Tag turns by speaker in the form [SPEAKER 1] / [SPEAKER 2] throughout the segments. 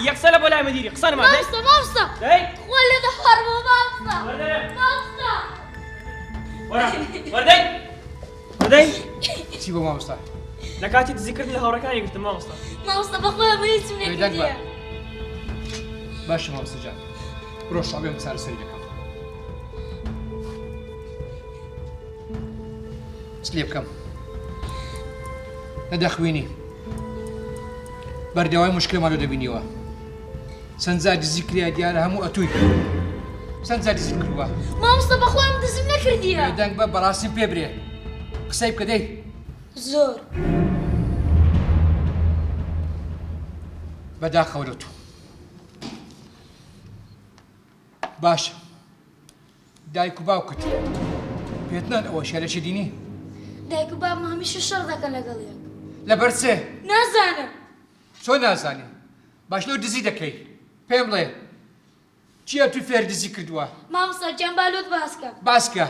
[SPEAKER 1] يكسل ولا مديري قصان ما
[SPEAKER 2] مامستا
[SPEAKER 1] داي
[SPEAKER 2] ولد حرب مامستا
[SPEAKER 1] وردي
[SPEAKER 3] سيبه ما مصلح
[SPEAKER 1] لكاتي تذكرني الهوركاني قلت ما مصطفى
[SPEAKER 2] مامستا بخويا ما يسمع كذا
[SPEAKER 3] باش ما مستجاب روح شعبي مسار سري لكم سليب كم ندخويني بردواي مشكلة مالو دبينيوا سنزاد الذكريات ديالها مو أتوي سنزاد الذكروا
[SPEAKER 2] مامستا بخويا مدزمنا كرديا
[SPEAKER 3] دانك باب براسي بيبري قصيب كدي
[SPEAKER 2] زور
[SPEAKER 3] بدا خولته باشا دايكو باوكت بيتنا أول شيء ليش ديني
[SPEAKER 2] دايك باب ما همش الشرطة كلا قليك
[SPEAKER 3] لبرسه
[SPEAKER 2] نازانا
[SPEAKER 3] شو نازاني باش لو دزي دكي فهملي چیا تو فێر دزی کردووە
[SPEAKER 2] مامستا جنبالوت باسكا
[SPEAKER 3] باسکە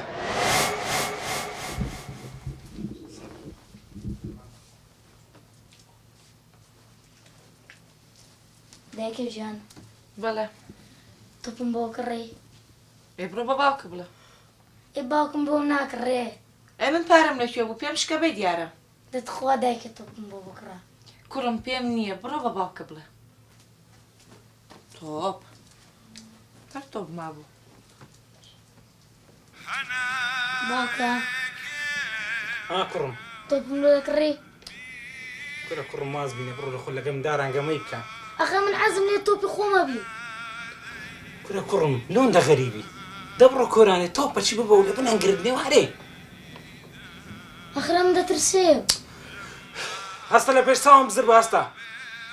[SPEAKER 2] دايك جان
[SPEAKER 4] بەڵێ
[SPEAKER 2] توپم بۆ کڕی
[SPEAKER 4] ئێ بڕۆ بە باوکە بڵێ
[SPEAKER 2] ئێ باوکم بۆ ناکڕێ
[SPEAKER 4] ئێ من پارەم لەکوێ بوو پێم شکە بێ دیارە
[SPEAKER 2] دەتخوا دایکە توپم بۆ بکڕە
[SPEAKER 4] کوڕم پێم نییە بڕۆ بە باوکە بڵێ تۆپ تەر تۆپ مابوو
[SPEAKER 2] باوکە
[SPEAKER 1] كرم
[SPEAKER 2] توپم بۆ دەکڕی
[SPEAKER 1] كرم ماز بيني برو دخل لقم داران قميبكا
[SPEAKER 2] ئەخە من عەزم لێ تۆپی خۆمە بی
[SPEAKER 1] كرم لون ده غريبي دبرو كوراني توبا شي بابا ولا بنا نقردني وحدي
[SPEAKER 2] ئەخرم دەترسێ
[SPEAKER 1] هستا لبيش ساهم بزرب هستا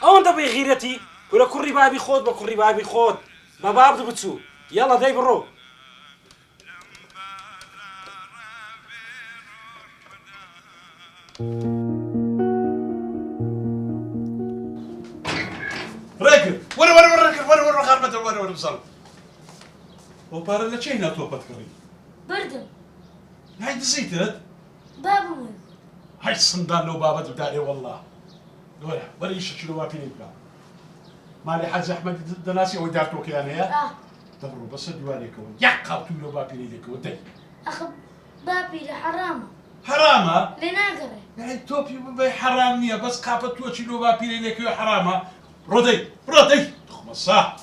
[SPEAKER 1] او انت بغيرتي ولا كوري بابي خود بكوري بابي خود بابا عبد بتسو يلا داي برو
[SPEAKER 5] راكب ورا راكب ورا خربت ورا وصل وبارا لا تشينا توبت كري
[SPEAKER 2] بردم
[SPEAKER 5] هاي دزيتت
[SPEAKER 2] بابم
[SPEAKER 5] هاي الصندان لو بابا بداري والله ولا يشتروا ما فيني بقى مالي حاج احمد دناسي ودارتو كان هي دبروا بس ديواني كون يقب لو بابي ليك ودي
[SPEAKER 2] ئەخ بابی لە حرامە
[SPEAKER 5] حرامه
[SPEAKER 2] لێ ناگەڕێ
[SPEAKER 5] يعني توبي بي حرام نيه بس قابت توشي لو بابي ليك حرامه رودي تخم صح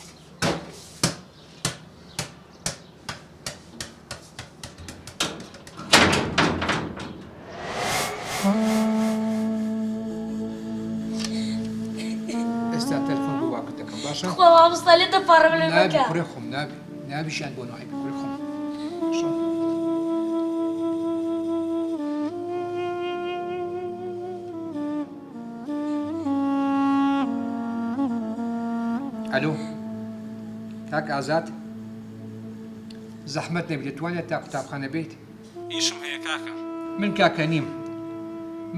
[SPEAKER 3] ئێستا تەلفۆن بۆ واکت دەکەم باشە
[SPEAKER 2] خۆ مامستا لێ دەپارڕم لێ
[SPEAKER 3] نابی
[SPEAKER 2] بکە
[SPEAKER 3] کوڕێ خۆم نابیشیان بۆ نوعی کوڕێ خۆم باشە ئەلۆ کاک ئازاد زەحمەت نەبی دەتوانێت تا قوتابخانە بێت
[SPEAKER 6] ئیشم هەیە کاکە
[SPEAKER 3] من کاکە نیم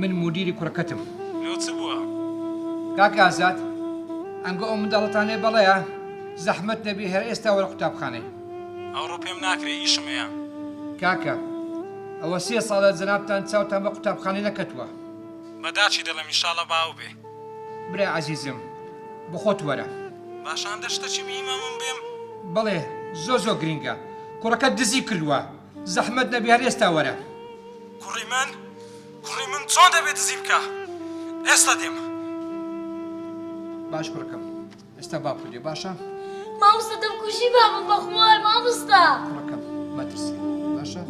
[SPEAKER 3] من مدیری کوڕەکەتم
[SPEAKER 6] لێو چ بووە
[SPEAKER 3] کاک ئازاد ئەنگە ئەو منداڵەتانەی بەڵەیە زەحمەت نەبی هەر ئێستا وەرە قوتابخانەی
[SPEAKER 6] ئەوڕۆ پێم ناکرێ ئیشم هەیە
[SPEAKER 3] کاکە ئەوە 3 ساڵە جەنابتان چاوتان بە قوتابخانەی نەکەتووە
[SPEAKER 6] بەداچی دەڵێم ئینشاڵە باو بێ
[SPEAKER 3] برای عەزیزم بخۆت وەرە
[SPEAKER 6] باشان دەشتەچی میمە من بێم
[SPEAKER 3] بەڵێ زۆ گرینگە کوڕەکەت دزی کردووە زەحمەت نەبی هەر ئێستا وەرە
[SPEAKER 6] کوڕی من چۆن دەبێت دزی بکە ئێستا دێم
[SPEAKER 3] باش کوڕەکەم ئێستا باپڕ دێ باشە
[SPEAKER 2] مامستا دەمکوژی بابم بەخوای مامستا
[SPEAKER 3] کوڕەکەم مەترسێ باشە